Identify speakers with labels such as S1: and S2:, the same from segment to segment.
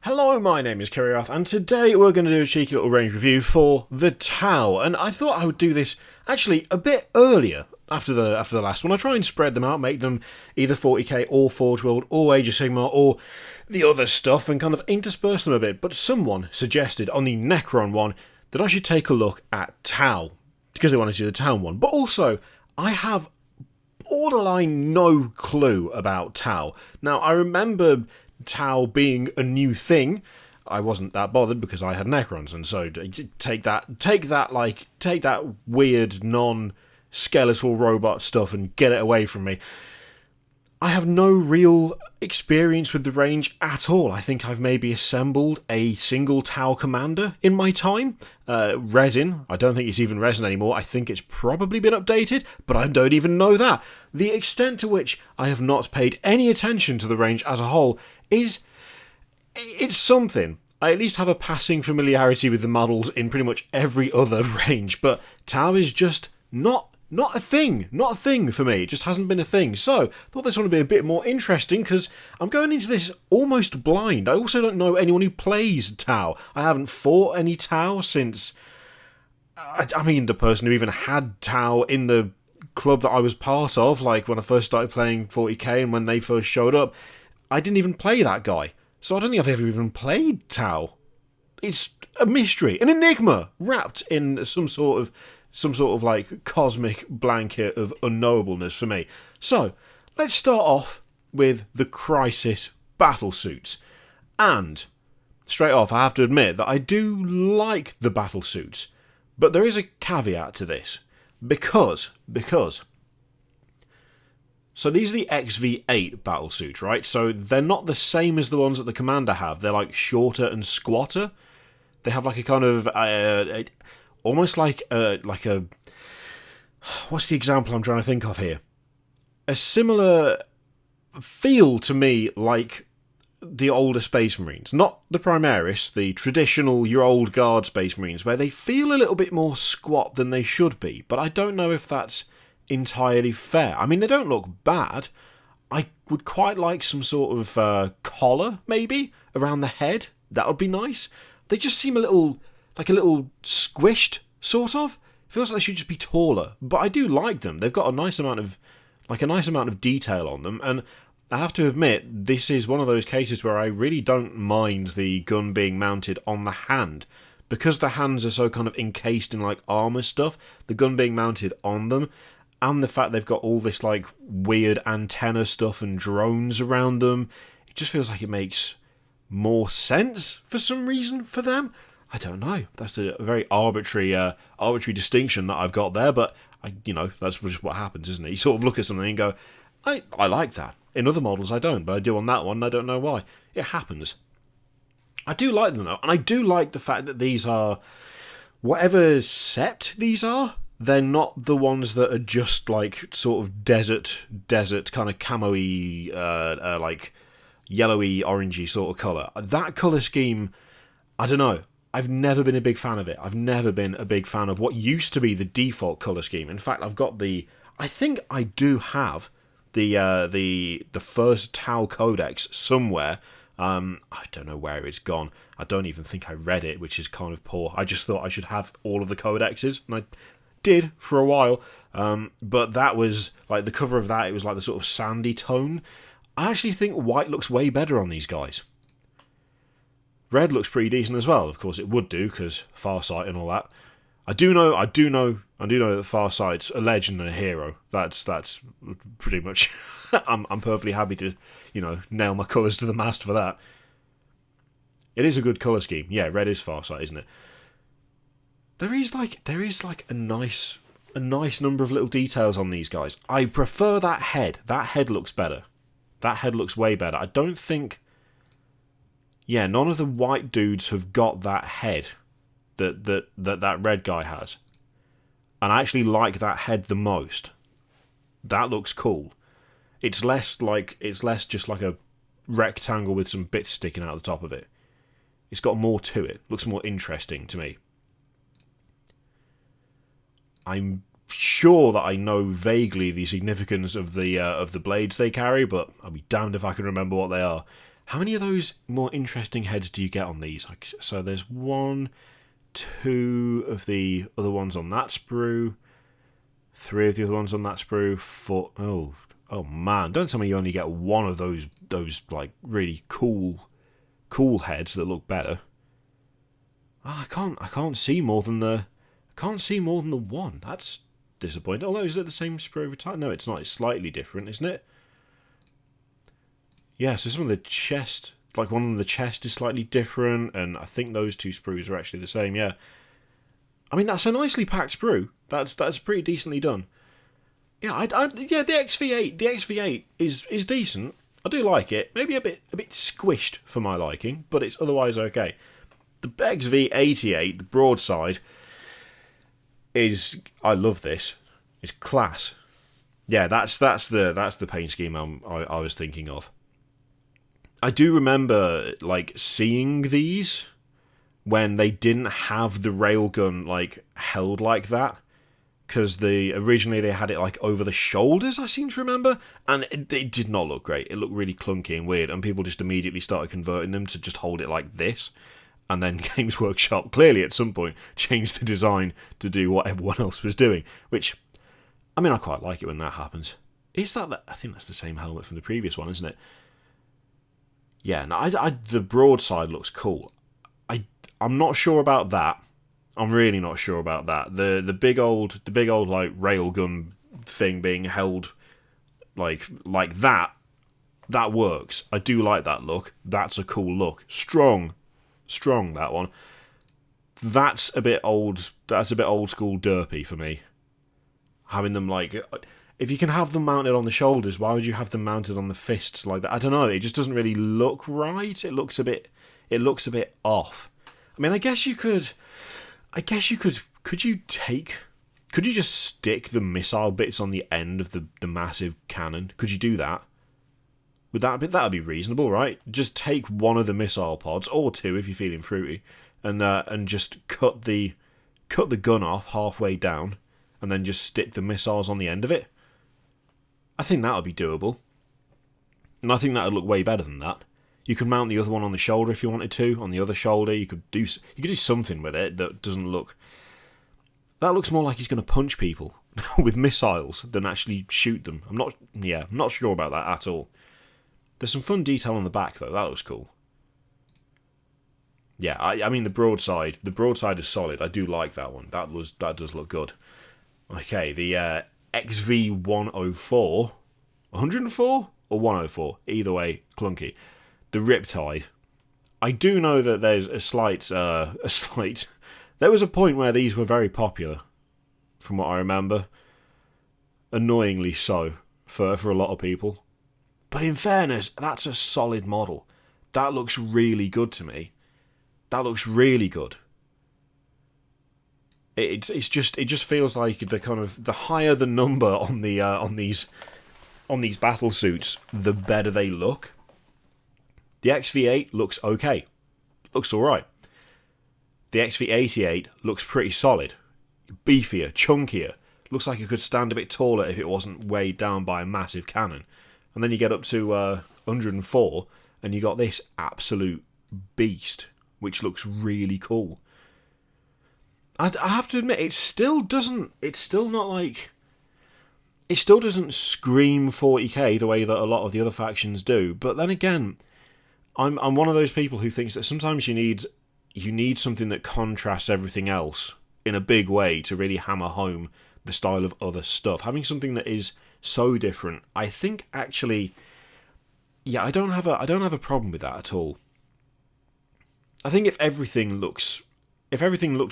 S1: Hello, my name is Kiriath, and today we're going to do a cheeky little range review for the Tau, and I thought I would do this actually a bit earlier after the last one. I try and spread them out, make them either 40k or Forge World or Age of Sigmar or the other stuff, and kind of intersperse them a bit, but someone suggested on the Necron one that I should take a look at Tau, because they wanted to do the Town one, but also I have borderline no clue about Tau. Now, I remember Tau being a new thing. I wasn't that bothered because I had Necrons, and so take that weird non-skeletal robot stuff and get it away from me. I have no real experience with the range at all. I think I've maybe assembled a single Tau commander in my time. Resin, I don't think it's even Resin anymore. I think it's probably been updated, but I don't even know that. The extent to which I have not paid any attention to the range as a whole it's something. I at least have a passing familiarity with the models in pretty much every other range, but Tau is just not a thing for me. It just hasn't been a thing. So I thought this one would be a bit more interesting because I'm going into this almost blind. I also don't know anyone who plays Tau. I haven't fought any Tau since, I mean, the person who even had Tau in the club that I was part of, like when I first started playing 40k and when they first showed up, I didn't even play that guy. So I don't think I've ever even played Tau. It's a mystery, an enigma wrapped in some sort of like cosmic blanket of unknowableness for me. So, let's start off with the Crisis Battlesuits. And, straight off, I have to admit that I do like the Battlesuits. But there is a caveat to this. Because so these are the XV8 battlesuits, right? So they're not the same as the ones that the Commander have. They're like shorter and squatter. They have like a kind of almost like a what's the example I'm trying to think of here? A similar feel to me like the older Space Marines, not the Primaris, the traditional your old guard Space Marines, where they feel a little bit more squat than they should be. But I don't know if that's entirely fair. I mean, they don't look bad. I would quite like some sort of collar, maybe, around the head. That would be nice. They just seem a little squished, sort of. Feels like they should just be taller. But I do like them. They've got a nice amount of detail on them, and I have to admit, this is one of those cases where I really don't mind the gun being mounted on the hand. Because the hands are so kind of encased in like armour stuff, the gun being mounted on them, and the fact they've got all this like weird antenna stuff and drones around them, it just feels like it makes more sense for some reason for them. I don't know. That's a very arbitrary distinction that I've got there, but that's just what happens, isn't it? You sort of look at something and go, I like that. In other models I don't, but I do on that one, and I don't know why. It happens. I do like them though, and I do like the fact that these are, whatever sept these are, they're not the ones that are just like sort of desert kind of camo-y, like yellowy, orangey sort of colour. That colour scheme, I don't know. I've never been a big fan of it. I've never been a big fan of what used to be the default colour scheme. In fact, I think I do have the first Tau Codex somewhere. I don't know where it's gone. I don't even think I read it, which is kind of poor. I just thought I should have all of the codexes, and I did for a while. But that was like the cover of that. It was like the sort of sandy tone. I actually think white looks way better on these guys. Red looks pretty decent as well. Of course, it would do because Farsight and all that. I do know that Farsight's a legend and a hero. That's pretty much. I'm perfectly happy to, nail my colours to the mast for that. It is a good colour scheme. Yeah, red is Farsight, isn't it? There is a nice number of little details on these guys. I prefer that head. That head looks better. That head looks way better. I don't think. Yeah, none of the white dudes have got that head that red guy has. And I actually like that head the most. That looks cool. It's less just like a rectangle with some bits sticking out the top of it. It's got more to it. Looks more interesting to me. I'm sure that I know vaguely the significance of the blades they carry, but I'll be damned if I can remember what they are. How many of those more interesting heads do you get on these? So there's 1, 2 of the other ones on that sprue, 3 of the other ones on that sprue, 4. Oh man! Don't tell me you only get 1 of those like really cool heads that look better. Oh, I can't see more than the 1. That's disappointing. Although is it the same sprue every time? No, it's not. It's slightly different, isn't it? Yeah, so some of the chest, like one of the chest is slightly different, and I think those 2 sprues are actually the same, yeah. I mean, that's a nicely packed sprue. That's pretty decently done. Yeah, yeah, the XV8 is decent. I do like it. Maybe a bit squished for my liking, but it's otherwise okay. The XV88, the Broadside, I love this. It's class. Yeah, that's the paint scheme I was thinking of. I do remember like seeing these when they didn't have the railgun like held like that, because originally they had it like over the shoulders, I seem to remember, and it did not look great. It looked really clunky and weird, and people just immediately started converting them to just hold it like this, and then Games Workshop clearly at some point changed the design to do what everyone else was doing, which, I mean, I quite like it when that happens. Is that I think that's the same helmet from the previous one, isn't it? Yeah, no, the Broadside looks cool. I'm not sure about that. I'm really not sure about that. The big old like railgun thing being held like that works. I do like that look. That's a cool look. Strong that one. That's a bit old. That's a bit old school derpy for me. Having them like, if you can have them mounted on the shoulders, why would you have them mounted on the fists like that? I don't know. It just doesn't really look right. It looks a bit off. I mean, I guess you could. Could you just stick the missile bits on the end of the massive cannon? Could you do that? That'd be reasonable, right? Just take one of the missile pods, or 2 if you're feeling fruity, and just cut the gun off halfway down, and then just stick the missiles on the end of it. I think that would be doable, and I think that would look way better than that. You could mount the other one on the shoulder if you wanted to. On the other shoulder, you could do something with it that doesn't look. That looks more like he's going to punch people with missiles than actually shoot them. I'm not sure about that at all. There's some fun detail on the back though. That looks cool. Yeah, I mean the broadside is solid. I do like that one. That does look good. Okay, the XV104, 104 or 104, either way, clunky. The Riptide. I do know that there's a slight. There was a point where these were very popular, from what I remember. Annoyingly so for a lot of people. But in fairness, that's a solid model. That looks really good to me. That looks really good. It just feels like the higher the number on these battle suits, the better they look. The XV8 looks okay. Looks alright. The XV88 looks pretty solid. Beefier, chunkier. Looks like it could stand a bit taller if it wasn't weighed down by a massive cannon. And then you get up to 104 and you got this absolute beast, which looks really cool. I have to admit, it still doesn't scream 40k the way that a lot of the other factions do. But then again, I'm one of those people who thinks that sometimes you need something that contrasts everything else in a big way to really hammer home the style of other stuff. Having something that is so different, I think actually, yeah, I don't have a problem with that at all. I think if everything looked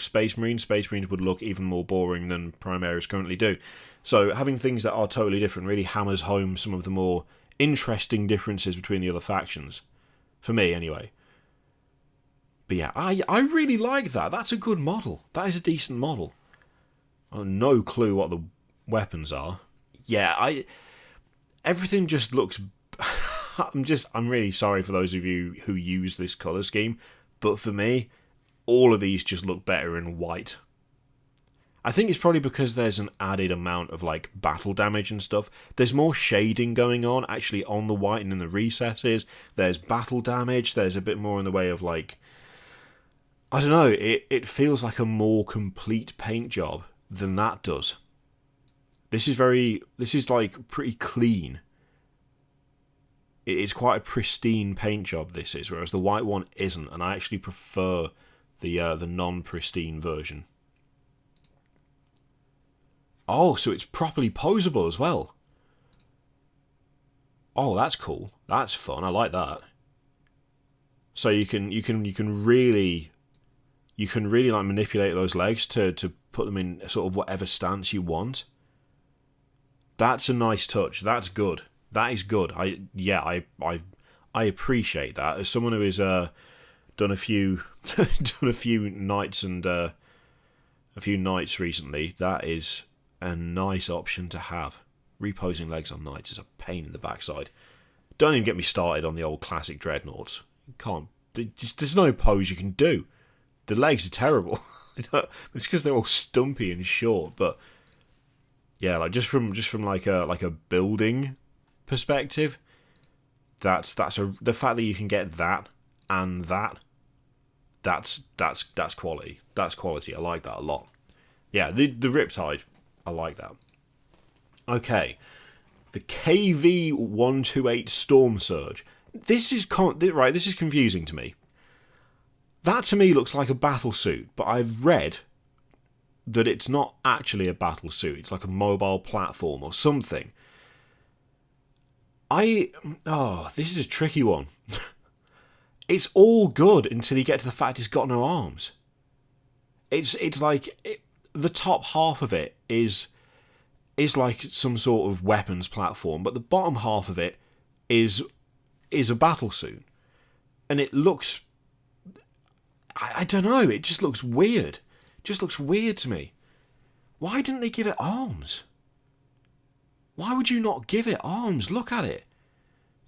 S1: Space Marines would look even more boring than Primaris currently do. So having things that are totally different really hammers home some of the more interesting differences between the other factions. For me, anyway. But yeah, I really like that. That's a good model. That is a decent model. I have no clue what the weapons are. Yeah, everything just looks. I'm really sorry for those of you who use this colour scheme, but for me, all of these just look better in white. I think it's probably because there's an added amount of like battle damage and stuff. There's more shading going on actually on the white and in the recesses. There's battle damage. There's a bit more in the way of like, I don't know, it feels like a more complete paint job than that does. This is like pretty clean. It's quite a pristine paint job, this is, whereas the white one isn't, and I actually prefer the non-pristine version. Oh, so it's properly posable as well. Oh, that's cool. That's fun. I like that. So you can really like manipulate those legs to put them in sort of whatever stance you want. That's a nice touch. That's good. That is good. I appreciate that. As someone who has done a few knights and a few knights recently, that is a nice option to have. Reposing legs on knights is a pain in the backside. Don't even get me started on the old classic dreadnoughts. You can't. There's no pose you can do. The legs are terrible. It's because they're all stumpy and short. But yeah, like just from like a building perspective, the fact that you can get that and that's quality. That's quality. I like that a lot. Yeah, the Riptide, I like that. Okay, the KV-128 Stormsurge. This is confusing to me. That to me looks like a battlesuit, but I've read that it's not actually a battlesuit. It's like a mobile platform or something. This is a tricky one. It's all good until you get to the fact it's got no arms. It's like the top half of it is like some sort of weapons platform, but the bottom half of it is a battlesuit, and it looks. I don't know. It just looks weird. It just looks weird to me. Why didn't they give it arms? Why would you not give it arms? Look at it.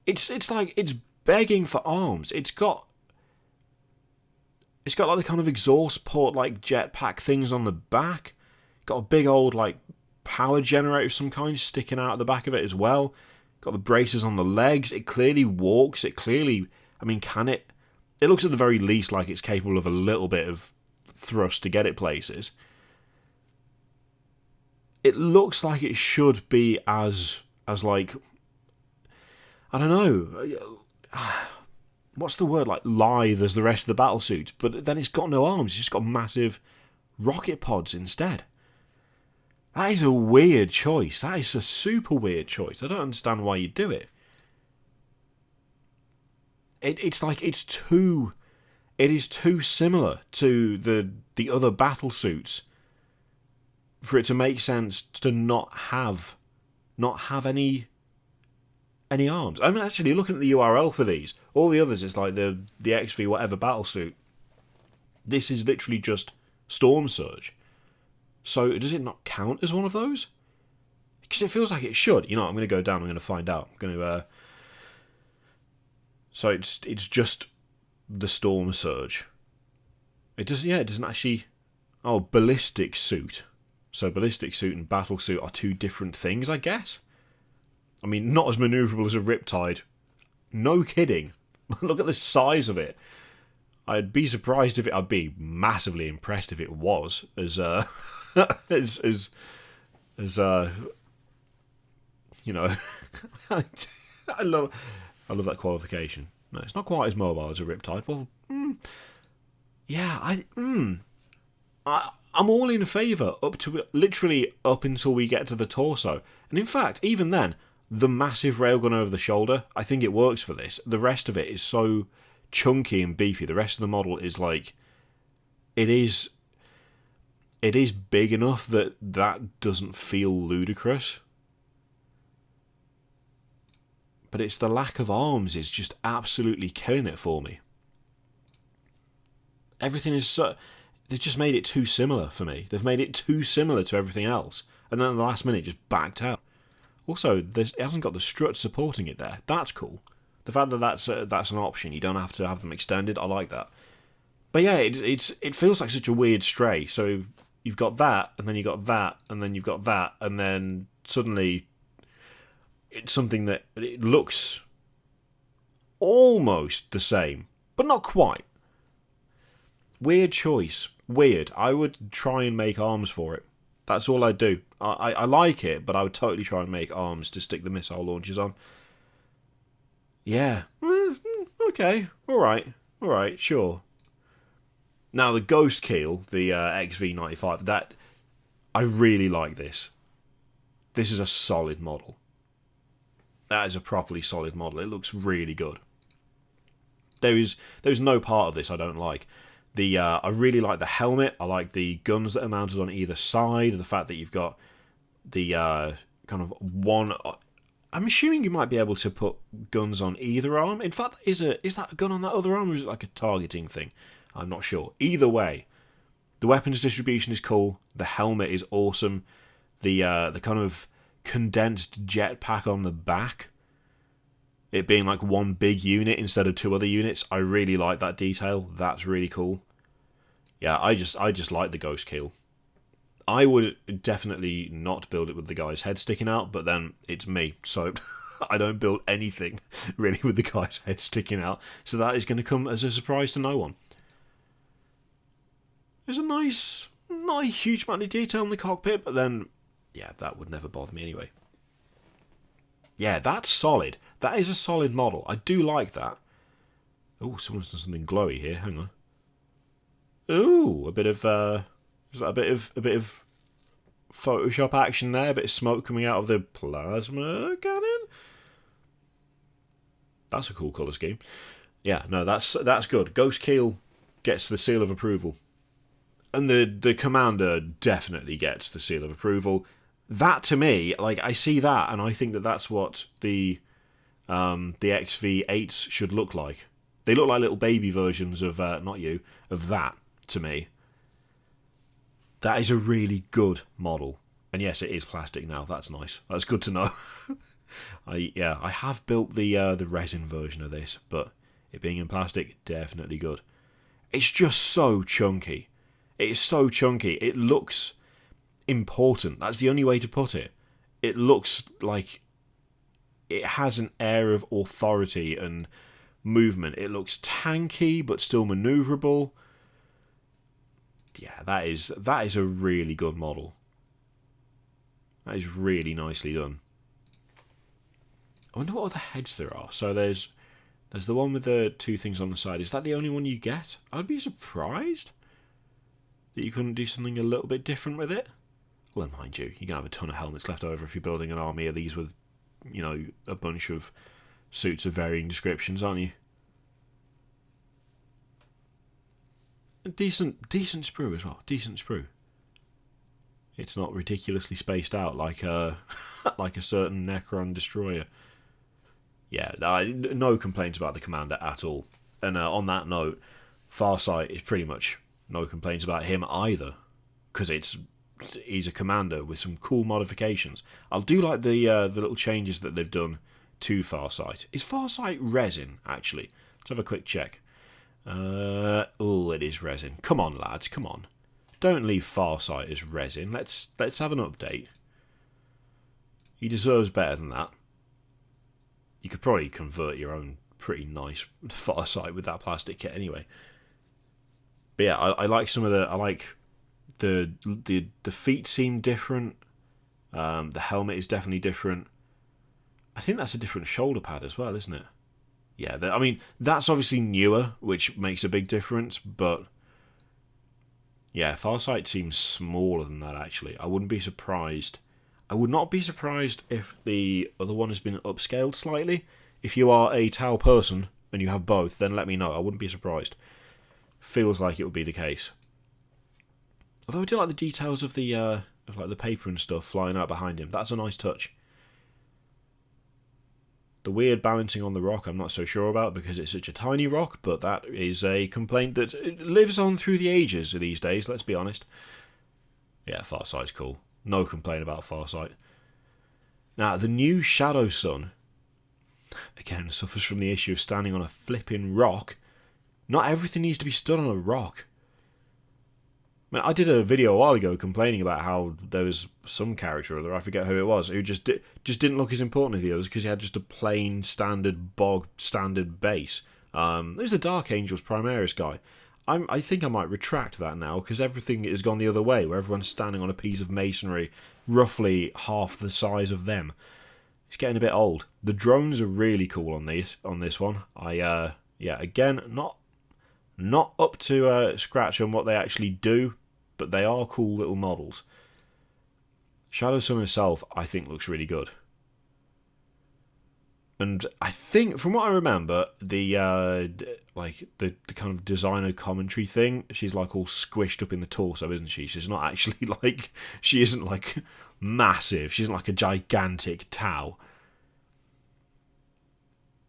S1: It's like it's begging for arms. It's got like the kind of exhaust port like jetpack things on the back. Got a big old like power generator of some kind sticking out at the back of it as well. Got the braces on the legs. It clearly walks. Can it? It looks at the very least like it's capable of a little bit of thrust to get it places. It looks like it should be as like, I don't know, what's the word, like lithe as the rest of the battlesuits, but then it's got no arms, it's just got massive rocket pods instead. That is a weird choice. That is a super weird choice. I don't understand why you do it. It is too similar to the other battlesuits for it to make sense to not have any arms. I mean, actually, looking at the URL for these, all the others, it's like the XV whatever battlesuit. This is literally just Stormsurge. So does it not count as one of those? Because it feels like it should. You know, I'm going to go down. I'm going to find out. I'm going to. So it's just the Stormsurge. It doesn't actually. Oh, ballistic suit. So ballistic suit and battlesuit are two different things, I guess. I mean, not as maneuverable as a Riptide. No kidding. Look at the size of it. I'd be surprised if I'd be massively impressed if it was as you know. I love that qualification. No, it's not quite as mobile as a Riptide. Well, yeah, I'm all in favour literally up until we get to the torso. And in fact, even then, the massive railgun over the shoulder, I think it works for this. The rest of it is so chunky and beefy. The rest of the model is like, it is big enough that doesn't feel ludicrous. But it's the lack of arms is just absolutely killing it for me. Everything is so... They've just made it too similar for me. They've made it too similar to everything else. And then at the last minute, just backed out. Also, it hasn't got the struts supporting it there. That's cool. The fact that that's an option, you don't have to have them extended, I like that. But yeah, it feels like such a weird stray. So, you've got that, and then you've got that, and then you've got that, and then suddenly it's something that it looks almost the same, but not quite. Weird choice. Weird. I would try and make arms for it. That's all I'd do. I like it, but I would totally try and make arms to stick the missile launchers on. Yeah. Okay. Alright, sure. Now, the Ghostkeel, the XV95, that... I really like this. This is a solid model. That is a properly solid model. It looks really good. There's no part of this I don't like. I really like the helmet. I like the guns that are mounted on either side. The fact that you've got the kind of one... I'm assuming you might be able to put guns on either arm. In fact, is that a gun on that other arm, or is it like a targeting thing? I'm not sure. Either way, the weapons distribution is cool. The helmet is awesome. The kind of condensed jetpack on the back, it being like one big unit instead of two other units, I really like that detail. That's really cool. Yeah, I just like the Ghostkeel. I would definitely not build it with the guy's head sticking out, but then it's me, so I don't build anything really with the guy's head sticking out, so that is going to come as a surprise to no one. There's a nice, not a huge amount of detail in the cockpit, but then, yeah, that would never bother me anyway. Yeah, that's solid. That is a solid model. I do like that. Oh, someone's done something glowy here. Hang on. Ooh, a bit of Photoshop action there. A bit of smoke coming out of the plasma cannon. That's a cool colour scheme. Yeah, no, that's good. Ghostkeel gets the seal of approval. And the commander definitely gets the seal of approval. That, to me, like, I see that, and I think that that's what the XV8s should look like. They look like little baby versions of, of that, to me. That is a really good model. And yes, it is plastic now. That's nice. That's good to know. I have built the resin version of this, but it being in plastic, definitely good. It's just so chunky. It is so chunky. It looks important. That's the only way to put it. It looks like it has an air of authority and movement. It looks tanky but still maneuverable. Yeah, that is a really good model. That is really nicely done. I wonder what other heads there are. So there's the one with the two things on the side. Is that the only one you get? I'd be surprised that you couldn't do something a little bit different with it. Well, mind you, you're going to have a ton of helmets left over if you're building an army of these with, you know, a bunch of suits of varying descriptions, aren't you? A decent sprue as well. Decent sprue. It's not ridiculously spaced out like a certain Necron destroyer. Yeah, no complaints about the commander at all. And on that note, Farsight is pretty much no complaints about him either, because he's a commander with some cool modifications. I do like the little changes that they've done to Farsight. Is Farsight resin, actually? Let's have a quick check. Oh, it is resin. Come on, lads, come on. Don't leave Farsight as resin. Let's have an update. He deserves better than that. You could probably convert your own pretty nice Farsight with that plastic kit anyway. But yeah, I like some of the... I like the feet seem different. The helmet is definitely different. I think that's a different shoulder pad as well, isn't it? Yeah, I mean, that's obviously newer, which makes a big difference, but... yeah, Farsight seems smaller than that, actually. I wouldn't be surprised. I would not be surprised if the other one has been upscaled slightly. If you are a Tau person and you have both, then let me know. I wouldn't be surprised. Feels like it would be the case. Although I do like the details of the paper and stuff flying out behind him. That's a nice touch. The weird balancing on the rock I'm not so sure about because it's such a tiny rock, but that is a complaint that lives on through the ages these days, let's be honest. Yeah, Farsight's cool. No complaint about Farsight. Now, the new Shadowsun, again, suffers from the issue of standing on a flipping rock. Not everything needs to be stood on a rock. I mean, I did a video a while ago complaining about how there was some character or other, I forget who it was, who just didn't look as important as the others because he had just a plain standard bog standard base. There's the Dark Angels Primaris guy. I think I might retract that now because everything has gone the other way, where everyone's standing on a piece of masonry roughly half the size of them. It's getting a bit old. The drones are really cool on this one. Again, not up to scratch on what they actually do, but they are cool little models. Shadowsun itself, I think, looks really good. And I think, from what I remember, the kind of designer commentary thing, she's like all squished up in the torso, isn't she? She's not actually like, she isn't like massive. She isn't like a gigantic Tau.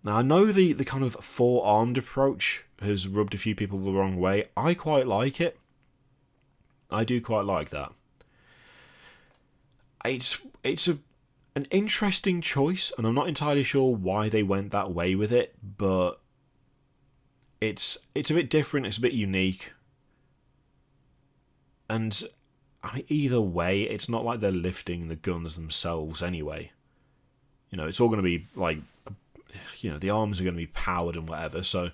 S1: Now, I know the kind of four-armed approach has rubbed a few people the wrong way. I quite like it. I do quite like that. It's an interesting choice, and I'm not entirely sure why they went that way with it, but it's a bit different, it's a bit unique. And either way, it's not like they're lifting the guns themselves anyway. You know, it's all going to be like, you know, the arms are going to be powered and whatever, so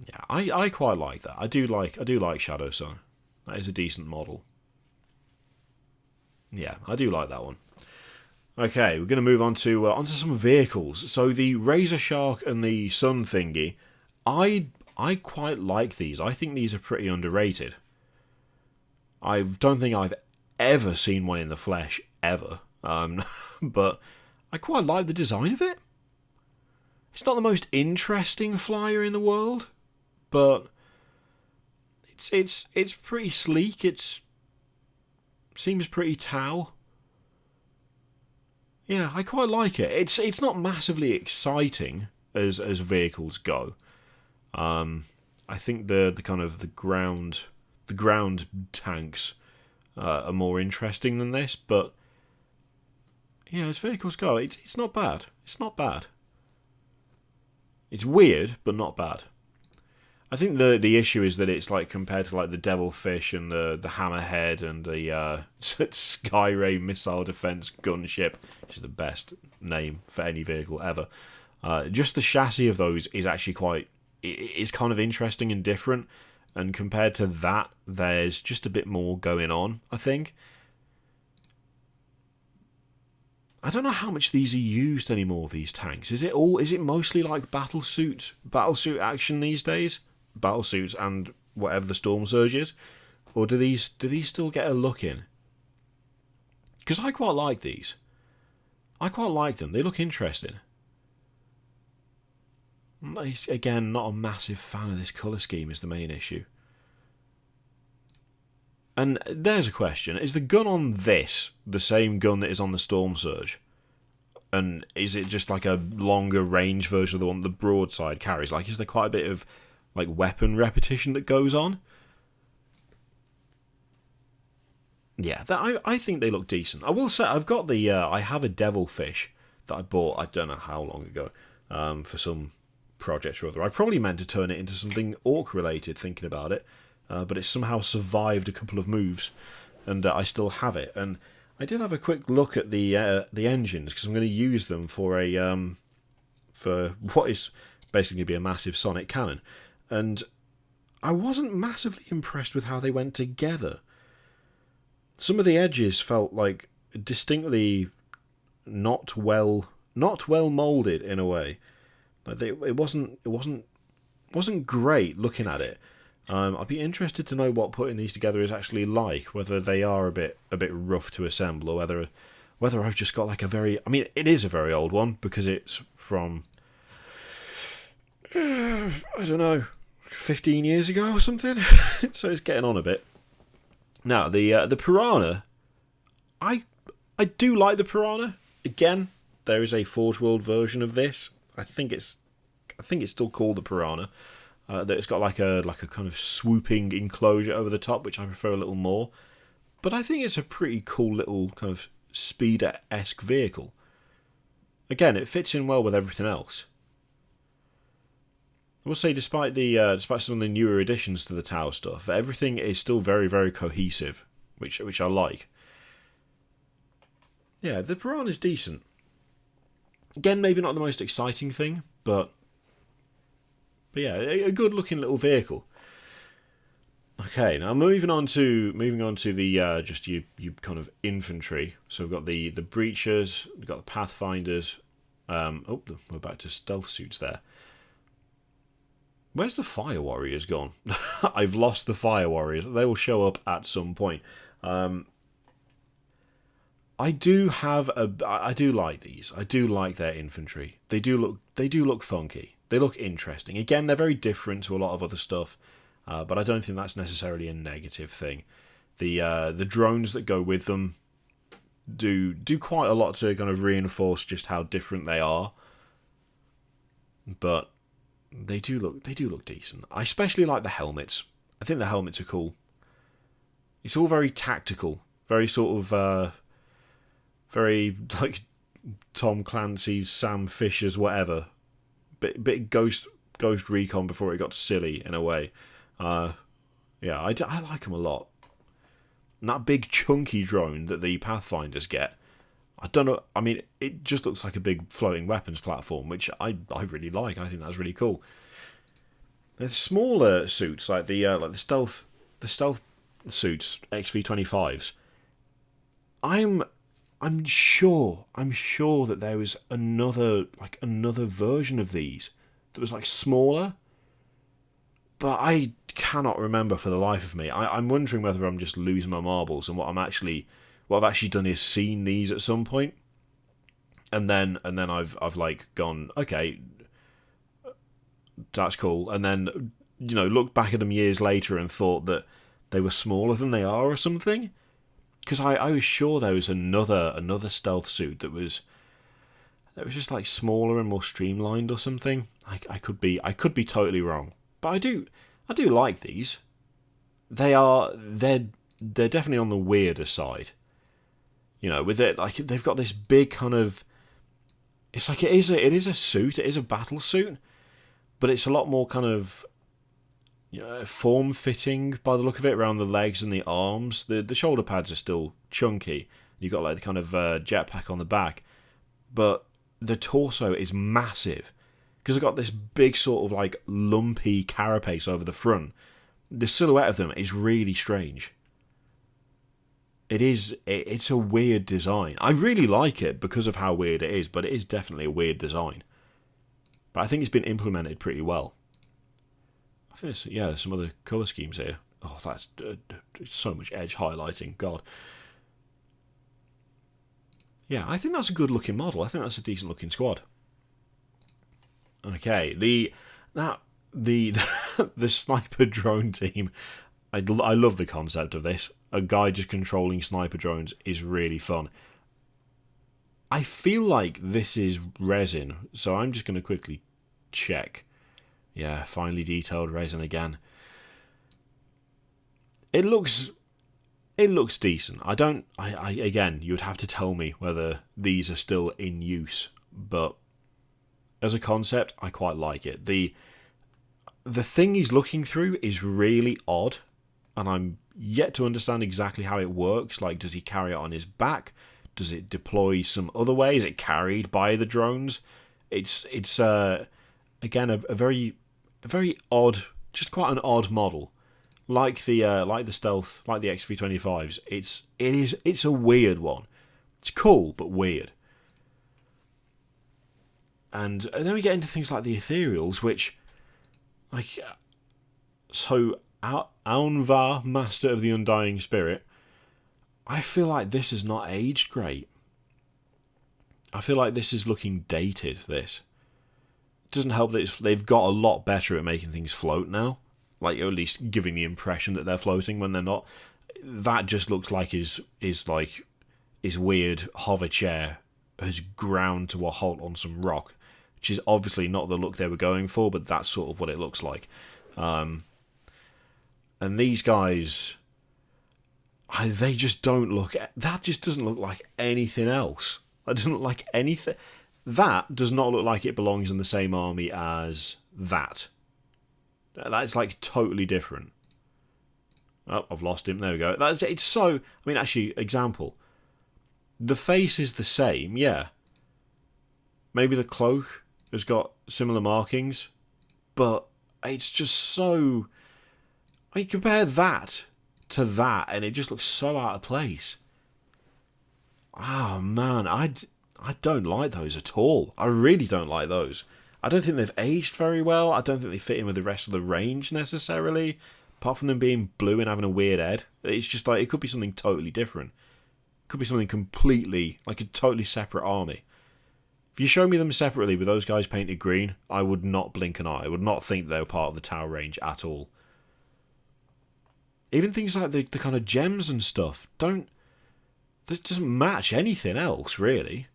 S1: yeah, I quite like that. I do like Shadowsun. That is a decent model. Yeah, I do like that one. Okay, we're going to move on to onto some vehicles. So the Razor Shark and the Sun thingy, I quite like these. I think these are pretty underrated. I don't think I've ever seen one in the flesh, ever. But I quite like the design of it. It's not the most interesting flyer in the world, but it's pretty sleek. It seems pretty Tau. Yeah, I quite like it. It's not massively exciting as vehicles go. I think the kind of the ground tanks are more interesting than this, but yeah, as vehicles go, it's not bad. It's not bad. It's weird, but not bad. I think the issue is that it's like compared to like the Devilfish and the Hammerhead and the Skyray missile defense gunship, which is the best name for any vehicle ever. Just the chassis of those is actually it's kind of interesting and different. And compared to that, there's just a bit more going on, I think. I don't know how much these are used anymore, these tanks. Is it mostly like battlesuit action these days? Battlesuits and whatever the Stormsurge is? Or do these still get a look in? Because I quite like these. I quite like them. They look interesting. Again, not a massive fan of this colour scheme is the main issue. And there's a question. Is the gun on this the same gun that is on the Stormsurge? And is it just like a longer range version of the one the Broadside carries? Like, is there quite a bit of like weapon repetition that goes on? Yeah, I think they look decent. I will say I've got I have a Devilfish that I bought I don't know how long ago for some project or other. I probably meant to turn it into something orc related, thinking about it. But it somehow survived a couple of moves, and I still have it. And I did have a quick look at the engines because I'm going to use them for what is basically going to be a massive sonic cannon. And I wasn't massively impressed with how they went together. Some of the edges felt like distinctly not well molded in a way. Like it wasn't great looking at it. I'd be interested to know what putting these together is actually like, whether they are a bit rough to assemble, or whether I've just got like it is a very old one because it's from I don't know, 15 years ago or something. So it's getting on a bit. Now the Piranha, I do like the Piranha. Again, there is a Forge World version of this. I think it's still called the Piranha. That it's got like a kind of swooping enclosure over the top, which I prefer a little more. But I think it's a pretty cool little kind of speeder-esque vehicle. Again, it fits in well with everything else. I will say, despite some of the newer additions to the tower stuff, everything is still very, very cohesive, which I like. Yeah, the Piran is decent. Again, maybe not the most exciting thing, but yeah, a good looking little vehicle. Okay, now moving on to the just you kind of infantry. So we've got the breachers, we've got the pathfinders. We're back to stealth suits there. Where's the fire warriors gone? I've lost the fire warriors. They will show up at some point. I do like these. I do like their infantry. They do look funky. They look interesting. Again, they're very different to a lot of other stuff, but I don't think that's necessarily a negative thing. The drones that go with them do quite a lot to kind of reinforce just how different they are. But they do look decent. I especially like the helmets. I think the helmets are cool. It's all very tactical, very sort of very like Tom Clancy's, Sam Fisher's, whatever. Bit Ghost Recon before it got silly in a way. Yeah, I like them a lot. And that big chunky drone that the Pathfinders get, I don't know. I mean, it just looks like a big floating weapons platform, which I really like. I think that's really cool. There's smaller suits like the stealth suits, XV-25s. I'm sure that there was another version of these that was like smaller, but I cannot remember for the life of me. I'm wondering whether I'm just losing my marbles, and what I've actually done is seen these at some point, and then I've like gone, okay, that's cool, and then looked back at them years later and thought that they were smaller than they are or something. Because I was sure there was another stealth suit that was just like smaller and more streamlined or something. I could be totally wrong, but I do like these. They're definitely on the weirder side. With it, like, they've got this big kind of, it's like it is a suit, it is a battle suit, but it's a lot more kind of form-fitting by the look of it around the legs and the arms. The shoulder pads are still chunky. You've got like the kind of jetpack on the back, but the torso is massive because they've got this big sort of like lumpy carapace over the front. The silhouette of them is really strange. It's a weird design. I really like it because of how weird it is, but it is definitely a weird design. But I think it's been implemented pretty well. I think there's some other colour schemes here. Oh, that's so much edge highlighting. God. Yeah, I think that's a good looking model. I think that's a decent looking squad. Okay, the sniper drone team. I love the concept of this. A guy just controlling sniper drones is really fun. I feel like this is resin, so I'm just going to quickly check. Yeah, finely detailed resin again. It looks decent. Again, you would have to tell me whether these are still in use, but as a concept, I quite like it. The thing he's looking through is really odd, and I'm yet to understand exactly how it works. Like, does he carry it on his back? Does it deploy some other way? Is it carried by the drones? It's again a very odd, just quite an odd model, like the stealth, like the XV-25s. It's a weird one. It's cool but weird. And then we get into things like the Ethereals, which, like, so Aunvar, Master of the Undying Spirit. I feel like this has not aged great. I feel like this is looking dated. This doesn't help that they've got a lot better at making things float now, like, or at least giving the impression that they're floating when they're not. That just looks like his weird hover chair has ground to a halt on some rock, which is obviously not the look they were going for, but that's sort of what it looks like. And these guys, they just don't look. That just doesn't look like anything else. That doesn't look like anything. That does not look like it belongs in the same army as that. That's like totally different. Oh, I've lost him. There we go. It's so... I mean, actually, example. The face is the same, yeah. Maybe the cloak has got similar markings, but it's just so... I mean, compare that to that, and it just looks so out of place. Oh, man, I don't like those at all. I really don't like those. I don't think they've aged very well. I don't think they fit in with the rest of the range, necessarily. Apart from them being blue and having a weird head. It's just like, it could be something totally different. It could be something completely, like a totally separate army. If you show me them separately with those guys painted green, I would not blink an eye. I would not think they were part of the tower range at all. Even things like the kind of gems and stuff that doesn't match anything else, really.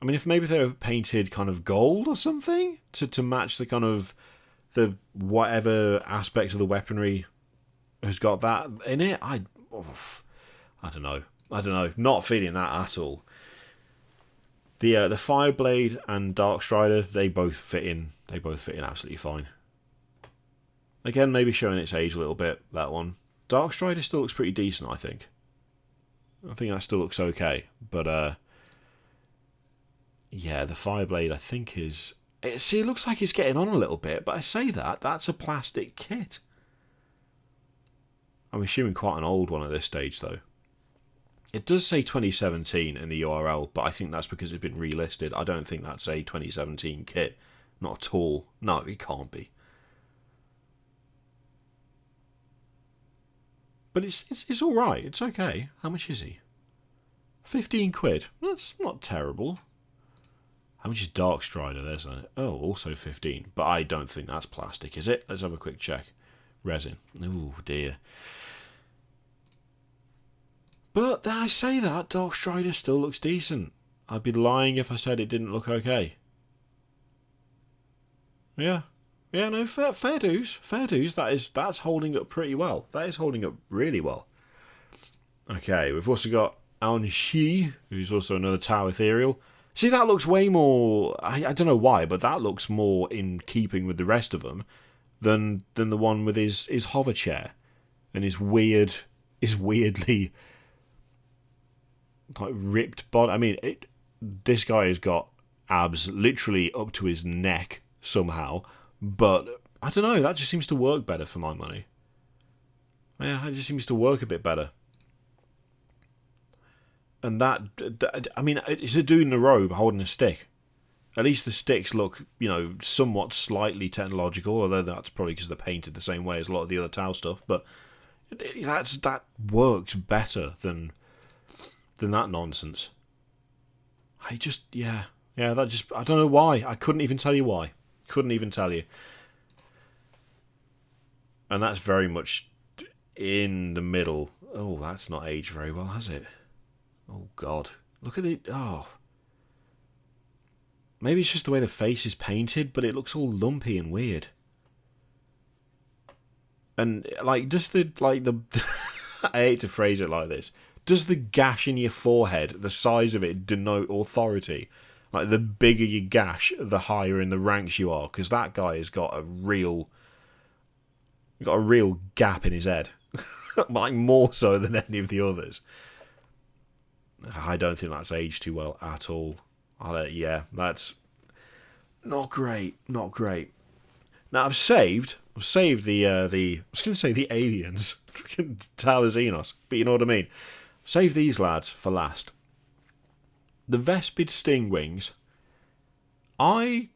S1: I mean, if maybe they were painted kind of gold or something to match the kind of the whatever aspects of the weaponry has got that in it, I don't know. Not feeling that at all. The Fireblade and Darkstrider, they both fit in. They both fit in absolutely fine. Again, maybe showing its age a little bit, that one. Darkstrider still looks pretty decent, I think. I think that still looks okay. But, yeah, the Fireblade, I think, is... it looks like it's getting on a little bit, but I say that's a plastic kit. I'm assuming quite an old one at this stage, though. It does say 2017 in the URL, but I think that's because it's been relisted. I don't think that's a 2017 kit. Not at all. No, it can't be. But it's all right. It's okay. How much is he? 15 quid. That's not terrible. How much is Darkstrider? There's that. Oh, also 15. But I don't think that's plastic, is it? Let's have a quick check. Resin. Oh, dear. But I say that, Darkstrider still looks decent. I'd be lying if I said it didn't look okay. Yeah. Yeah, no, fair dues. Fair dues. That's holding up pretty well. That is holding up really well. Okay, we've also got Aon-Shi, who's also another Tau Ethereal. See, that looks way more... I don't know why, but that looks more in keeping with the rest of them than the one with his hover chair and his weirdly like ripped body. I mean, this guy has got abs literally up to his neck somehow, but I don't know, that just seems to work better for my money. Yeah, it just seems to work a bit better. And that I mean, it's a dude in a robe holding a stick. At least the sticks look, somewhat slightly technological, although that's probably because they're painted the same way as a lot of the other Tau stuff, but that works better than that nonsense. I don't know why. I couldn't even tell you why. Couldn't even tell you. And that's very much in the middle. Oh, that's not aged very well, has it? Oh, God. Look at it. Oh. Maybe it's just the way the face is painted, but it looks all lumpy and weird. And, just the I hate to phrase it like this. Does the gash in your forehead, the size of it, denote authority? Like, the bigger your gash, the higher in the ranks you are, because that guy has got a real gap in his head. More so than any of the others. I don't think that's aged too well at all. Yeah, that's not great. Not great. Now I've saved the I was going to say the aliens, Tower Xenos, but you know what I mean. Save these lads for last. The Vespid Stingwings. I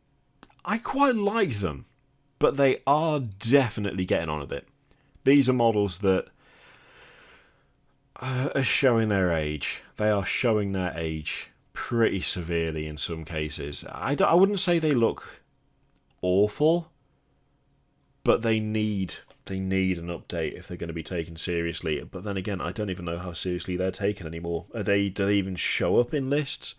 S1: quite like them, but they are definitely getting on a bit. These are models that are showing their age. They are showing their age pretty severely in some cases. I wouldn't say they look awful, but they need an update if they're going to be taken seriously. But then again, I don't even know how seriously they're taken anymore. Do they even show up in lists?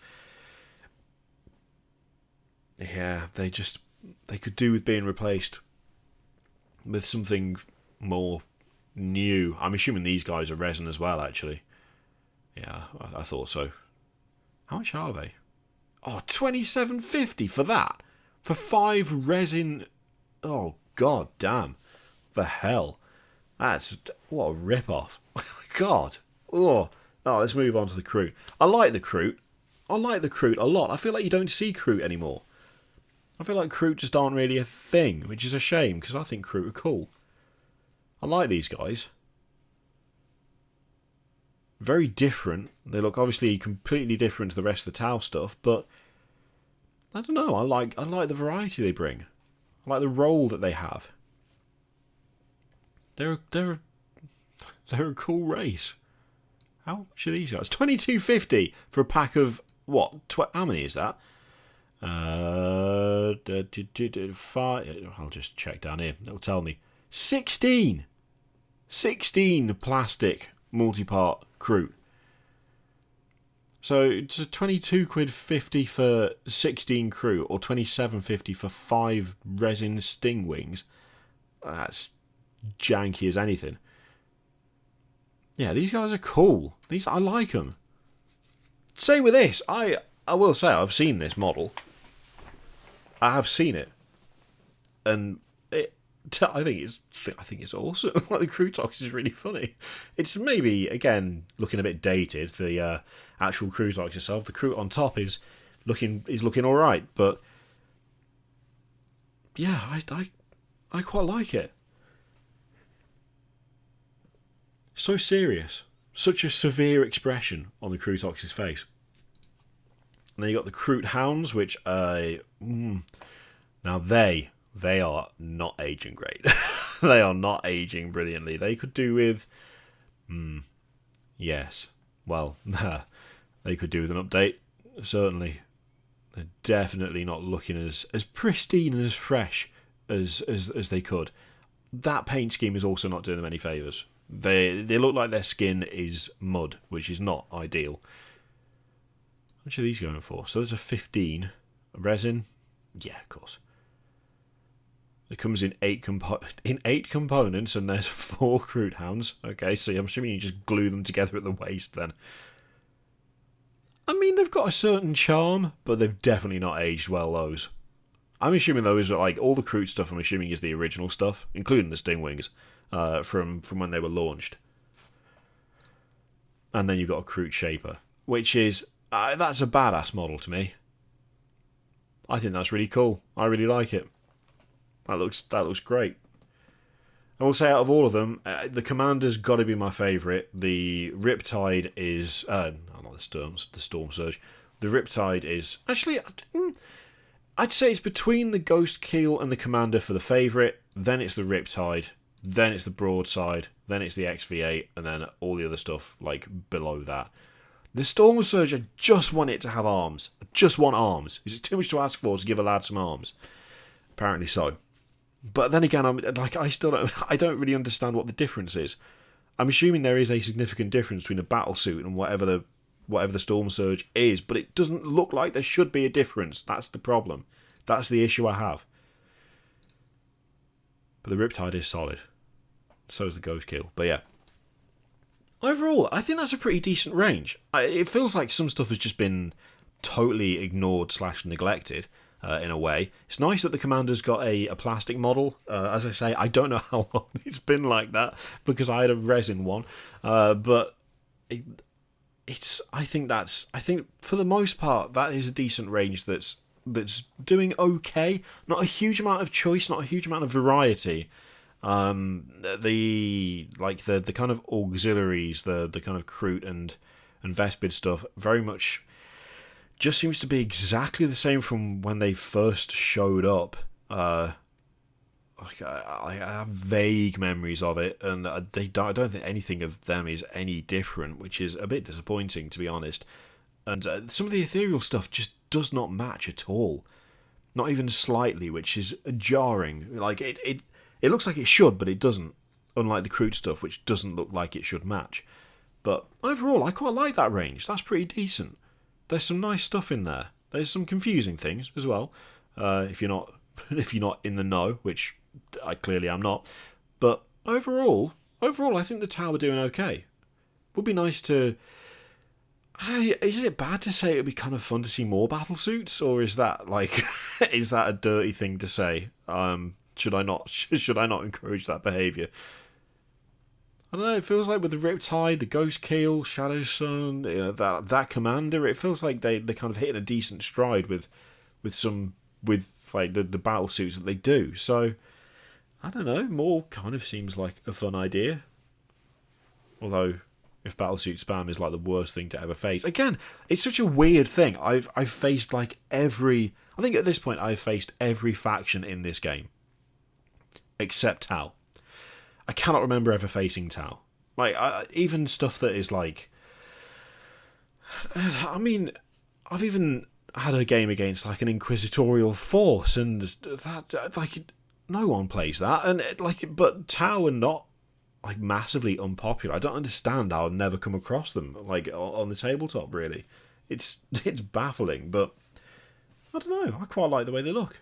S1: Yeah, they could do with being replaced with something more new. I'm assuming these guys are resin as well, actually. Yeah, I thought so. How much are they? Oh, $27.50 for that? For 5 resin... Oh, god damn. The hell. That's... What a rip-off. God. Oh, let's move on to the Kroot. I like the Kroot. I like the Kroot a lot. I feel like you don't see Kroot anymore. I feel like Kroot just aren't really a thing, which is a shame, because I think Kroot are cool. I like these guys. Very different. They look obviously completely different to the rest of the Tau stuff, but I don't know. I like the variety they bring. I like the role that they have. They're a cool race. How much are these guys? $22.50 for a pack of what? How many is that? 5. I'll just check down here. It'll tell me. 16 plastic multi-part Kroot. So it's £22.50 for 16 Kroot, or £27.50 for 5 resin sting wings. That's janky as anything. Yeah, these guys are cool. I like them. Same with this. I will say I've seen this model. I have seen it, and I think it's awesome. Like, the Krootox is really funny. It's maybe, again, looking a bit dated. The actual Krootox itself, the Kroot on top is looking all right, but yeah, I quite like it. So serious, such a severe expression on the Krootox's face. And then you got the Kroot Hounds, which now they are not aging great. They are not aging brilliantly. They could do with yes. Well, they could do with an update, certainly. They're definitely not looking as pristine and as fresh as they could. That paint scheme is also not doing them any favours. They look like their skin is mud, which is not ideal. How much are these going for? So those are 15. Resin? Yeah, of course. It comes in 8 components, and there's 4 Kroot Hounds. Okay, so I'm assuming you just glue them together at the waist then. I mean, they've got a certain charm, but they've definitely not aged well, those. I'm assuming those are, like, all the Kroot stuff, I'm assuming is the original stuff, including the Stingwings, from when they were launched. And then you've got a Kroot Shaper, which is... that's a badass model to me. I think that's really cool. I really like it. That looks great. I will say, out of all of them, the Commander's got to be my favourite. The Riptide is... not the Stormsurge. The Riptide is... Actually, I'd say it's between the Ghostkeel and the Commander for the favourite. Then it's the Riptide. Then it's the Broadside. Then it's the XV8. And then all the other stuff, like, below that. The Stormsurge, I just want it to have arms. I just want arms. Is it too much to ask for to give a lad some arms? Apparently so. But then again, I don't really understand what the difference is. I'm assuming there is a significant difference between a battlesuit and whatever the Stormsurge is, but it doesn't look like there should be a difference. That's the problem. That's the issue I have. But the Riptide is solid. So is the Ghostkeel. But yeah. Overall, I think that's a pretty decent range. It feels like some stuff has just been totally ignored / neglected. In a way. It's nice that the Commander's got a plastic model. As I say, I don't know how long it's been like that, because I had a resin one. But I think for the most part, that is a decent range that's doing okay. Not a huge amount of choice, not a huge amount of variety. The kind of auxiliaries, the kind of Kroot and Vespid stuff, very much just seems to be exactly the same from when they first showed up. I have vague memories of it, and I don't think anything of them is any different, which is a bit disappointing, to be honest. And some of the ethereal stuff just does not match at all, not even slightly, which is jarring. Like it looks like it should, but it doesn't. Unlike the Kroot stuff, which doesn't look like it should match. But overall, I quite like that range. That's pretty decent. There's some nice stuff in there. There's some confusing things as well, if you're not in the know, which I clearly am not. But overall, I think the Tau are doing okay. Would be nice to... Is it bad to say it would be kind of fun to see more Battlesuits, or is that like is that a dirty thing to say? Should I not encourage that behaviour? I don't know. It feels like with the Riptide, the Ghostkeel, Shadowsun, that commander, it feels like they kind of hitting a decent stride with like the Battlesuits that they do. So I don't know. More kind of seems like a fun idea. Although, if Battlesuit spam is like the worst thing to ever face, again, it's such a weird thing. I've faced like every. I think at this point I've faced every faction in this game, except Tau. I cannot remember ever facing Tau. Like even stuff that is like. I mean, I've even had a game against like an Inquisitorial force, and that like no one plays that, and but Tau are not like massively unpopular. I don't understand how I've never come across them like on the tabletop. Really, it's baffling. But I don't know. I quite like the way they look.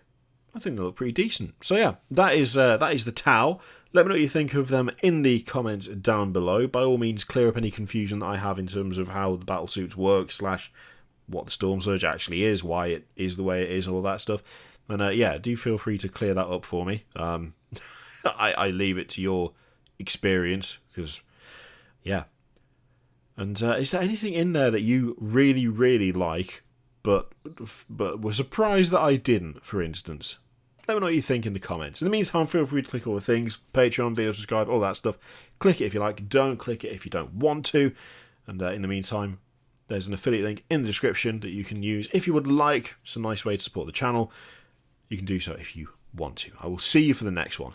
S1: I think they look pretty decent. So yeah, that is the Tau. Let me know what you think of them in the comments down below. By all means, clear up any confusion that I have in terms of how the Battlesuits work / what the Stormsurge actually is, why it is the way it is, and all that stuff. And yeah, do feel free to clear that up for me. I leave it to your experience, because yeah. And is there anything in there that you really, really like, but were surprised that I didn't, for instance? Let me know what you think in the comments. In the meantime, feel free to click all the things: Patreon, video, subscribe, all that stuff. Click it if you like, don't click it if you don't want to. And in the meantime, there's an affiliate link in the description that you can use if you would like. It's a nice way to support the channel. You can do so if you want to. I will see you for the next one.